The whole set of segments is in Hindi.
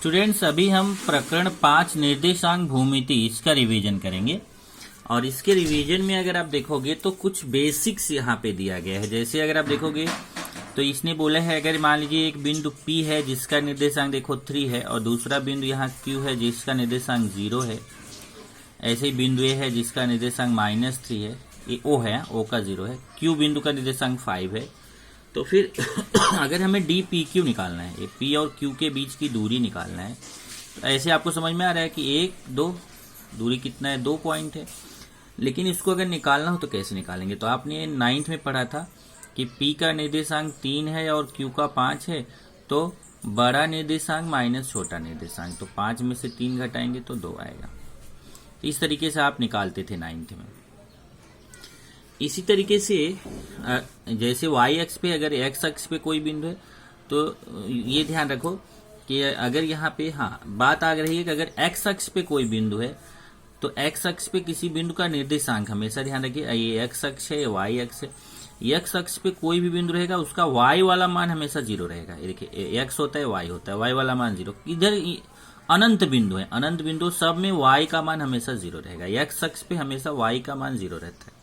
स्टूडेंट्स, अभी हम प्रकरण 5 निर्देशांक भूमिति इसका रिवीजन करेंगे। और इसके रिवीजन में अगर आप देखोगे तो कुछ बेसिक्स यहाँ पे दिया गया है। जैसे अगर आप देखोगे तो इसने बोला है, अगर मान लीजिए एक बिंदु P है जिसका निर्देशांक देखो 3 है और दूसरा बिंदु यहाँ Q है जिसका निर्देशांक 0 है। ऐसे ही बिंदु A है जिसका निर्देशांक -3 है, ये O है, O का 0 है। Q बिंदु का निर्देशांक 5 है। तो फिर अगर हमें DPQ निकालना है, ये P और Q के बीच की दूरी निकालना है, तो ऐसे आपको समझ में आ रहा है कि 1 2 दूरी कितना है, 2 पॉइंट है। लेकिन इसको अगर निकालना हो तो कैसे निकालेंगे? तो आपने 9th में पढ़ा था कि P का निर्देशांक 3 है और Q का 5 है, तो बड़ा निर्देशांक माइनस छोटा निर्देशांक, तो 5 में से 3 घटाएंगे तो 2 आएगा। तो इस तरीके से आप निकालते थे 9th में। इसी तरीके से जैसे y अक्ष पे अगर x अक्ष पे कोई बिंदु है तो ये ध्यान रखो कि अगर यहाँ पे बात आ रही है कि अगर x अक्ष पे कोई बिंदु है तो x अक्ष पे किसी बिंदु का निर्देशांक हमेशा ध्यान रखिए, ये x अक्ष है, ये y अक्ष है। x अक्ष पे कोई भी बिंदु रहेगा उसका y वाला मान हमेशा 0 रहेगा। ये देखिए x होता है, y होता है, y वाला मान 0। इधर अनंत बिंदु है, अनंत बिंदु सब में y का मान हमेशा 0 रहेगा। x अक्ष पे हमेशा y का मान 0 रहता है।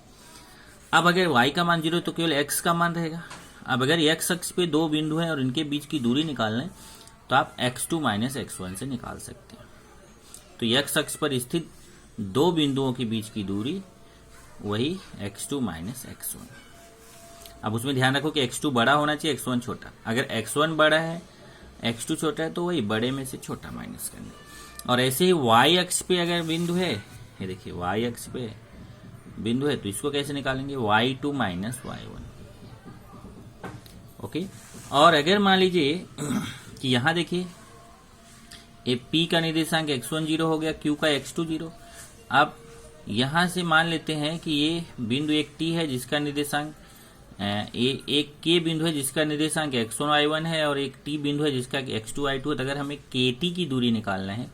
अब अगर y का मान 0 तो केवल x का मान रहेगा। अब अगर x अक्ष पे दो बिंदु हैं और इनके बीच की दूरी निकालना है तो आप x2 माइनस x1 से निकाल सकते हैं। तो x अक्ष पर स्थित दो बिंदुओं के बीच की दूरी वही x2 माइनस x1। अब उसमें ध्यान रखो कि x2 बड़ा होना चाहिए, x1 छोटा। अगर x1 बड़ा है, x2 छोटा है, तो वही बड़े में से छोटा माइनस करना। और ऐसे ही y अक्ष पे अगर बिंदु है, ये देखिए y अक्ष पे बिंदु है, तो इसको कैसे निकालेंगे? y2 minus y1। ओके। और अगर मान लीजिए कि यहां देखिए ये P का निर्देशांक x1 0 हो गया, Q का x2 0। अब यहां से मान लेते हैं कि ये बिंदु एक T है जिसका निर्देशांक एक K बिंदु है जिसका निर्देशांक x1 y1 है और एक T बिंदु है जिसका x2 y2 है। तो अगर हमें KT की दूरी निकालना है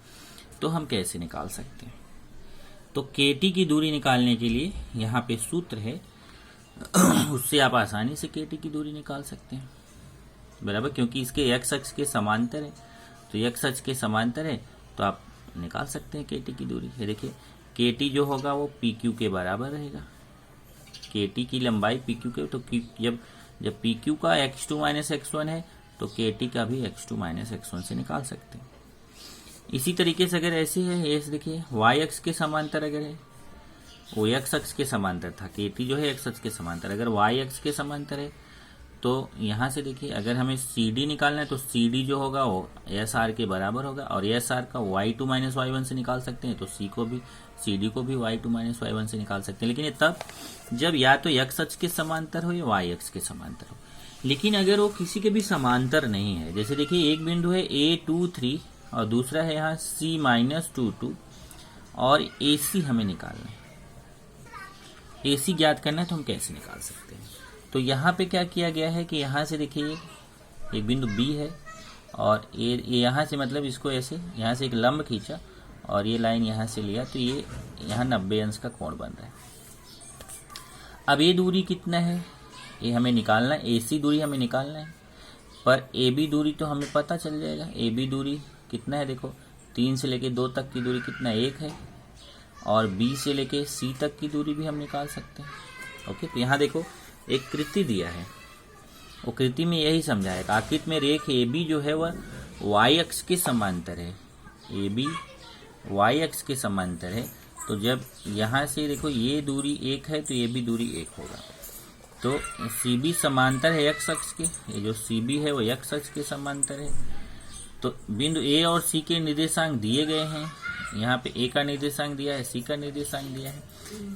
तो हम कैसे निकाल सकते हैं? तो KT की दूरी निकालने के लिए यहाँ पे सूत्र है, उससे आप आसानी से KT की दूरी निकाल सकते हैं, बराबर, क्योंकि इसके x अक्ष के समांतर है। तो x अक्ष के समांतर है तो आप निकाल सकते हैं KT की दूरी। ये देखिए KT जो होगा वो PQ के बराबर रहेगा। KT की लंबाई PQ के, तो जब PQ का x2 माइनस x1 है तो KT का भी x2 माइनस x1 से निकाल सकते हैं। इसी तरीके से अगर ऐसे है, ये देखिए y अक्ष के समांतर अगर है, वो x अक्ष के समांतर था, KT जो है x अक्ष के समांतर। अगर y अक्ष के समांतर है तो यहाँ से देखिए अगर हमें CD निकालना है तो CD जो होगा वो SR के बराबर होगा और SR का y2 माइनस y1 से निकाल सकते हैं। तो CD को भी y2 माइनस y1 से निकाल सकते हैं। लेकिन ये तब जब या तो x अक्ष के समांतर हो या y अक्ष के समांतर हो। लेकिन अगर वो किसी के भी समांतर नहीं है, जैसे देखिए एक बिंदु है A23 और दूसरा है यहाँ C माइनस 2 और AC हमें निकालना है। AC ज्ञात करना है तो हम कैसे निकाल सकते हैं? तो यहाँ पे क्या किया गया है कि यहाँ से देखिए एक बिंदु B है और ये यहाँ से, मतलब इसको ऐसे यहाँ से एक लंब खींचा और ये लाइन यहाँ से लिया, तो ये यहाँ 90 अंश का कोण बन रहा है। अब ये दूरी कितना है ये हमें निकालना है, AC दूरी हमें निकालना है। पर AB दूरी तो हमें पता चल जाएगा। AB दूरी कितना है? देखो 3 से लेके 2 तक की दूरी कितना, 1 है। और B से लेके C तक की दूरी भी हम निकाल सकते हैं। ओके। तो यहाँ देखो एक कृति दिया है, वो कृति में यही समझाएगा। आकृति में रेख AB जो है वह y अक्ष के समांतर है। AB y अक्ष के समांतर है। तो जब यहाँ से देखो ये दूरी 1 है तो ये भी दूरी 1 होगा। तो CB समांतर है x अक्ष के, ये जो CB है वो x अक्ष के समांतर है। तो बिंदु A और C के निर्देशांक दिए गए हैं। यहाँ पे A का निर्देशांक दिया है, C का निर्देशांक दिया है।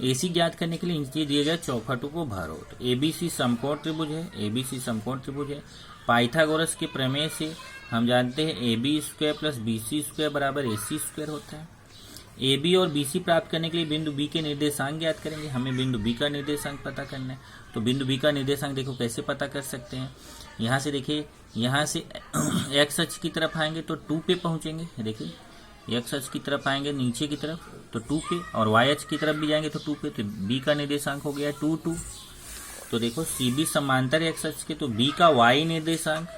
AC ज्ञात करने के लिए नीचे दिए गए चौखटों को भरो। तो ABC समकोण त्रिभुज है, ABC समकोण त्रिभुज है। पाइथागोरस के प्रमेय से हम जानते हैं AB square plus BC square बराबर AC स्क्वायर होता है। AB और BC प्राप्त करने के लिए बिंदु B के निर्देशांक ज्ञात करेंगे। हमें बिंदु B का निर्देशांक पता करना है। तो बिंदु B का निर्देशांक देखो कैसे पता कर सकते हैं। यहाँ से देखिए, यहाँ से x अक्ष की तरफ आएंगे तो 2 पे पहुंचेंगे। देखिए x अक्ष की तरफ आएंगे नीचे की तरफ तो 2 पे, और y अक्ष की तरफ भी जाएंगे तो 2 पे। तो B का निर्देशांक हो गया 2 2। तो देखो CB समांतर x अक्ष के, तो B का y निर्देशांक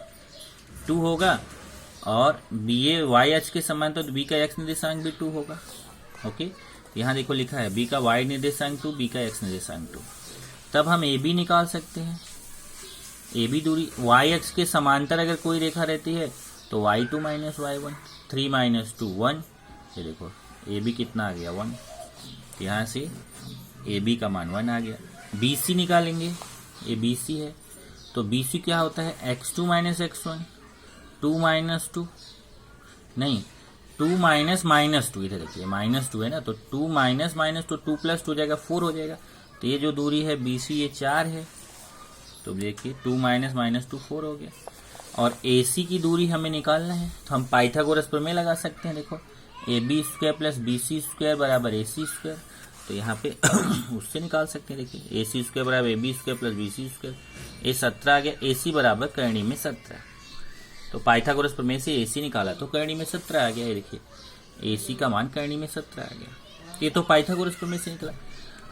2 होगा और बी ए वाई अक्ष के समान तो बी का एक्स निर्देशांक भी 2 होगा। ओके, यहाँ देखो लिखा है बी का वाई निर्देशांक 2, बी का एक्स निर्देशांक 2। तब हम ए बी निकाल सकते हैं। ए बी दूरी वाई अक्ष के समांतर अगर कोई रेखा रहती है तो y2 माइनस y1, 3 माइनस 2 1। ये देखो ए बी कितना आ गया 1, यहाँ से ए बी का मान 1 आ गया। बी सी निकालेंगे, ये बी सी है तो बी सी क्या होता है x2 माइनस x1, 2 माइनस 2 नहीं 2 माइनस माइनस 2, इधर देखिए -2 है ना, तो 2 माइनस माइनस तो 2 प्लस 2 हो जाएगा 4 हो जाएगा। तो ये जो दूरी है बी सी ये 4 है, तो देखिए 2 माइनस माइनस 2 4 हो गया। और ए सी की दूरी हमें निकालना है तो हम पाइथागोरस प्रमेय लगा सकते हैं। देखो A B square plus B C square बराबर ए सी स्क्वायर, तो यहाँ पे उससे निकाल सकते हैं। देखिए ए सी स्क्वायर बराबर A B square plus B C square, A 17 आ गया, ए सी बराबर करणी में 17। तो पाइथागोरस प्रमेय से ए सी निकाला तो करणी में 17 आ गया। ये देखिए ए सी का मान करणी में 17 आ गया, ये तो पाइथागोरस प्रमेय से निकला।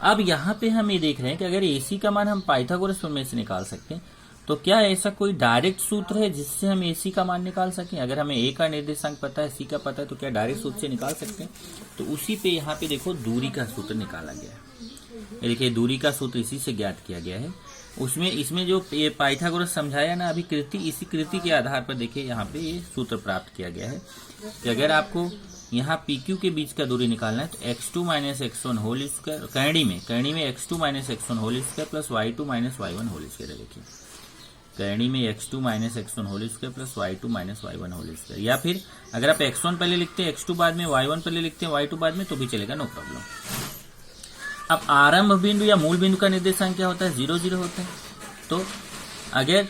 अब यहाँ पे हम ये देख रहे हैं कि अगर ए सी का मान हम पाइथागोरस प्रमेय से निकाल सकते हैं तो क्या ऐसा कोई डायरेक्ट सूत्र है जिससे हम ए सी का मान निकाल सकें? अगर हमें ए का निर्देशांक पता है, सी का पता है, तो क्या डायरेक्ट सूत्र से निकाल सकते हैं? तो उसी पे यहाँ पे देखो दूरी का सूत्र निकाला गया है। ये देखिए दूरी का सूत्र इसी से ज्ञात किया गया है। उसमें इसमें जो ये पाइथागोरस समझाया ना अभी कृति, इसी कृति के आधार पर देखिए यहाँ पे ये सूत्र प्राप्त किया गया है कि अगर आपको यहाँ पी क्यू के बीच का दूरी निकालना है तो x2 minus x1 whole square, करणी में x2 minus x1 whole square plus y2 minus y1 whole square. देखिए करणी में x2 minus x1 whole square plus y2 minus y1 whole square, या फिर अगर आप x1 पहले लिखते हैं, x2 बाद में, y1 पहले लिखते हैं, y2 बाद में, तो भी चलेगा, नो प्रॉब्लम। अब आरंभ बिंदु या मूल बिंदु का निर्देशांक क्या होता है? 0 0 होता है। तो अगर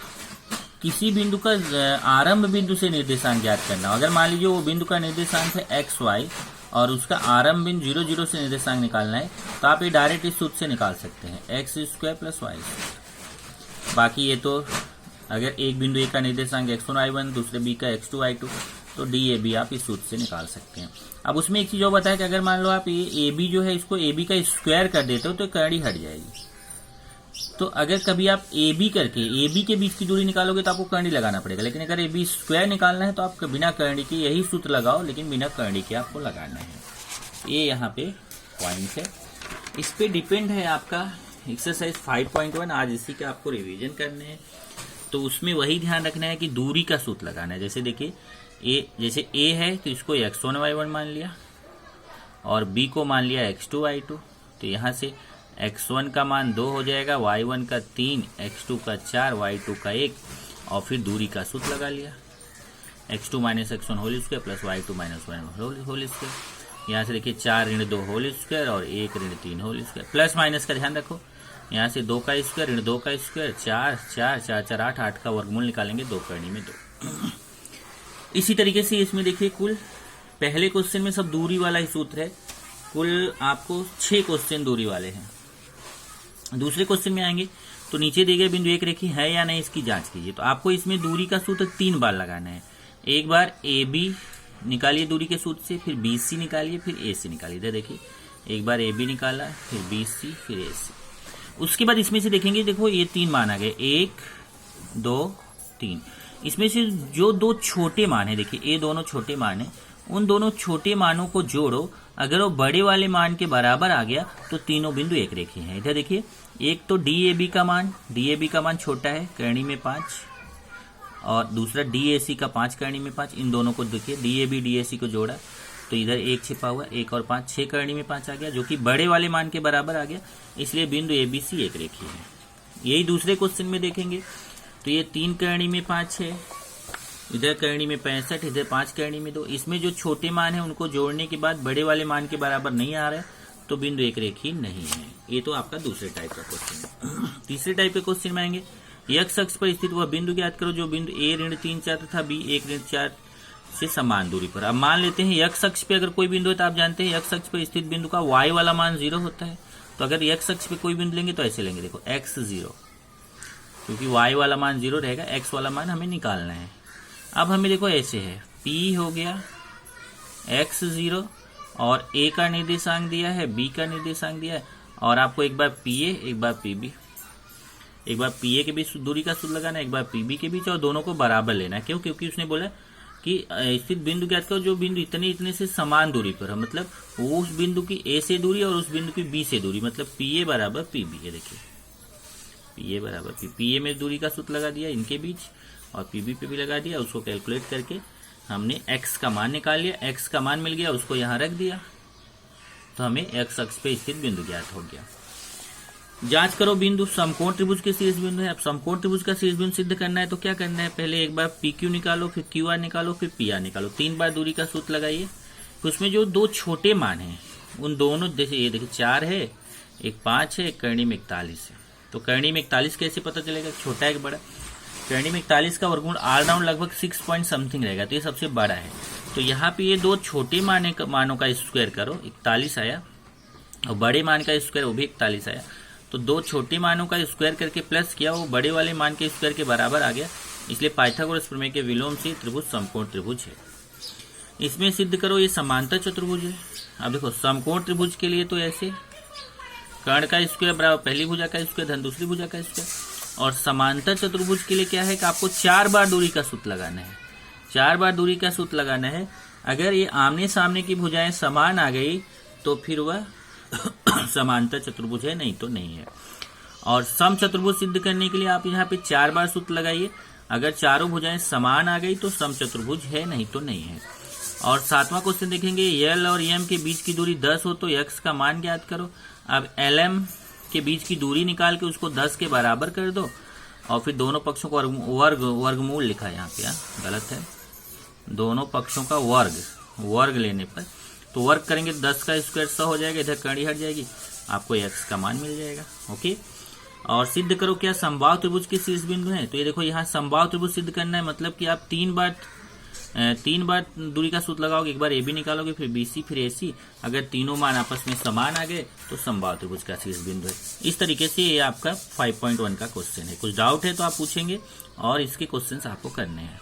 किसी बिंदु का आरंभ बिंदु से निर्देशांक ज्ञात करना, अगर मान लीजिए वो बिंदु का निर्देशांक है एक्स वाई और उसका आरंभ बिंदु 0 0 से निर्देशांक निकालना है तो आप ये डायरेक्ट इस सूत्र से निकाल सकते हैं, X square plus Y square. बाकी ये तो अगर एक बिंदु ए का निर्देशांक x1 y1, दूसरे बी का x2 y2, तो डी ए बी आप इस सूत्र से निकाल सकते हैं। अब उसमें एक चीज और बताया कि अगर मान लो आप ये ए बी जो है इसको ए बी का स्क्वायर कर देते हो तो करणी हट जाएगी। तो अगर कभी आप ए बी करके ए बी के बीच की दूरी निकालोगे तो आपको करणी लगाना पड़ेगा, लेकिन अगर ए बी स्क्वायर निकालना है तो आप बिना करणी के यही सूत्र लगाओ, लेकिन बिना करणी के आपको लगाना है। ये यहाँ पे पॉइंट है, इस पे डिपेंड है आपका एक्सरसाइज 5.1। आज इसी का आपको रिवीजन करने हैं, तो उसमें वही ध्यान रखना है कि दूरी का सूत्र लगाना है। जैसे देखिए जैसे ए है तो इसको x1 y1 मान लिया और बी को मान लिया x2 y2, तो यहाँ से x1 का मान 2 हो जाएगा, y1 का 3, x2 का 4, y2 का 1, और फिर दूरी का सूत्र लगा लिया, x2 minus x1 whole square plus y2 minus y1 whole square. यहाँ से देखिए 4 ऋण 2 होल स्क्वायर और 1 ऋण 3 होल स्क्वायर, प्लस माइनस का ध्यान रखो। यहाँ से 2 का स्क्वायर ऋण 2 का स्क्वायर, 4 4 4 4 8 8 का वर्गमूल निकालेंगे, 2 करनी में 2। इसी तरीके से इसमें देखिए कुल पहले क्वेश्चन में सब दूरी वाला ही सूत्र है, कुल आपको 6 क्वेश्चन दूरी वाले हैं। दूसरे क्वेश्चन में आएंगे तो नीचे दिए गए बिंदु एक रेखी है या नहीं इसकी जांच कीजिए। तो आपको इसमें दूरी का सूत्र 3 बार लगाना है। एक बार ए बी निकालिए दूरी के सूत्र से, फिर बी सी निकालिए, फिर ए सी निकालिए। इधर देखिए एक बार ए बी निकाला, फिर बी सी, फिर ए सी। उसके बाद इसमें से देखेंगे, देखो ये 3 मान आ गए, 1 2 3। इसमें से जो 2 छोटे मान है, देखिए ये दोनों छोटे मान है, उन दोनों छोटे मानों को जोड़ो, अगर वो बड़े वाले मान के बराबर आ गया तो तीनों बिंदु एक रेखी हैं। इधर देखिए एक तो डी ए बी का मान छोटा है, करणी में 5, और दूसरा डी ए सी का 5, करणी में 5। इन दोनों को देखिए D A B D A C को जोड़ा तो इधर 1 छिपा हुआ, 1 और 5 6, करणी में 5 आ गया, जो कि बड़े वाले मान के बराबर आ गया, इसलिए बिंदु ए बी सी एक रेखी है। यही दूसरे क्वेश्चन में देखेंगे तो ये 3 करणी में 5 है, इधर करणी में 65, इधर 5 करणी में 2। इसमें जो छोटे मान है उनको जोड़ने के बाद बड़े वाले मान के बराबर नहीं आ रहा है, तो बिंदु एक रेखी नहीं है। ये तो आपका दूसरे टाइप का क्वेश्चन है। तीसरे टाइप के क्वेश्चन में आएंगे, एक्स अक्ष पर स्थित वह बिंदु ज्ञात करो जो बिंदु ए ऋण 3 4 तथा बी 1 ऋण 4 से समान दूरी पर। अब मान लेते हैं एक्स अक्ष पे अगर कोई बिंदु है तो आप जानते हैं एक्स अक्ष पर स्थित बिंदु का वाई वाला मान 0 होता है। तो अगर एक्स अक्ष पे कोई बिंदु लेंगे तो ऐसे लेंगे, देखो एक्स 0, क्योंकि वाई वाला मान 0 रहेगा, एक्स वाला मान हमें निकालना है। अब हमें देखो ऐसे है, P हो गया x 0 और A का निर्देशांक दिया है, B का निर्देशांक दिया है, और आपको एक बार PA एक बार PB, एक बार PA के बीच दूरी का सूत्र लगाना है, एक बार PB के बीच, और दोनों को बराबर लेना है। क्यों? क्योंकि उसने बोला कि स्थित बिंदु ज्ञात करो जो बिंदु इतने इतने से समान दूरी पर है, मतलब उस बिंदु की ए से दूरी और उस बिंदु की बी से दूरी, मतलब पी ए बराबर पी बी है। देखिए पी ए बराबर पी ए में दूरी का सूत्र लगा दिया इनके बीच, और पी बी पे भी लगा दिया। उसको कैलकुलेट करके हमने एक्स का मान निकाल लिया, एक्स का मान मिल गया, उसको यहाँ रख दिया, तो हमें एक्स अक्ष पे स्थित बिंदु ज्ञात हो गया। जांच करो बिंदु समकोण त्रिभुज के शीर्ष बिंदु है। अब समकोण त्रिभुज का शीर्ष बिंदु सिद्ध करना है तो क्या करना है, पहले एक बार पी क्यू निकालो, फिर क्यू आर निकालो, फिर पी आर निकालो, 3 बार दूरी का सूत्र लगाइए। उसमें जो दो छोटे मान हैं उन दोनों, देखिए ये देखिए 4 है, एक 5 है, एक करणी में 41 है। तो करणी में 41 कैसे पता चलेगा, छोटा है कि बड़ा। करणी में 41 का वर्गमूल आर राउंड लगभग 6 पॉइंट समथिंग रहेगा, तो ये सबसे बड़ा है। तो यहाँ पे ये दो छोटे मानों का स्क्वायर करो, 41 आया, और बड़े मान का स्क्वायर वो भी 41 आया। तो दो छोटे मानों का स्क्वायर करके प्लस किया, वो बड़े वाले मान के स्क्वायर के बराबर आ गया। इसलिए पाइथागोरस प्रमेय के विलोम से त्रिभुज समकोण त्रिभुज है। इसमें सिद्ध करो ये समांतर चतुर्भुज है। अब देखो समकोण त्रिभुज के लिए तो ऐसे कर्ण का स्क्वायर बराबर पहली भुजा का स्क्वायर धन दूसरी भुजा का स्क्वायर, और समांतर चतुर्भुज के लिए क्या है कि आपको 4 बार दूरी का सूत्र लगाना है। 4 बार दूरी का सूत्र लगाना है। अगर ये आमने सामने की भुजाएं समान आ गई तो फिर वह समांतर चतुर्भुज है, नहीं तो नहीं है। और सम चतुर्भुज सिद्ध करने के लिए आप यहाँ पे 4 बार सूत्र लगाइए। अगर चारों भुजाएं समान आ गई तो सम चतुर्भुज है, नहीं तो नहीं है। और 7वां क्वेश्चन देखेंगे, एल और एम के बीच की दूरी 10 हो तो एक्स का मान ज्ञात करो। अब एल एम के बीच की दूरी निकाल के उसको 10 के बराबर कर दो, और फिर दोनों पक्षों को वर्गमूल लिखा है यहाँ पे, गलत है, दोनों पक्षों का वर्ग लेने पर तो वर्ग करेंगे 10 का स्क्वायर 100 हो जाएगा, इधर कड़ी हट जाएगी, आपको एक्स का मान मिल जाएगा। ओके, और सिद्ध करो क्या समबाहु त्रिभुज के शीर्ष बिंदु है। तो ये देखो यहाँ समबाहु त्रिभुज सिद्ध करना है, मतलब कि आप 3 बार दूरी का सूत्र लगाओगे, एक बार ए बी निकालोगे, फिर बी सी, फिर ए सी। अगर तीनों मान आपस में समान आ गए तो समबाहु त्रिभुज का शीर्ष बिंदु है। इस तरीके से ये आपका 5.1 का क्वेश्चन है। कुछ डाउट है तो आप पूछेंगे और इसके क्वेश्चंस आपको करने हैं।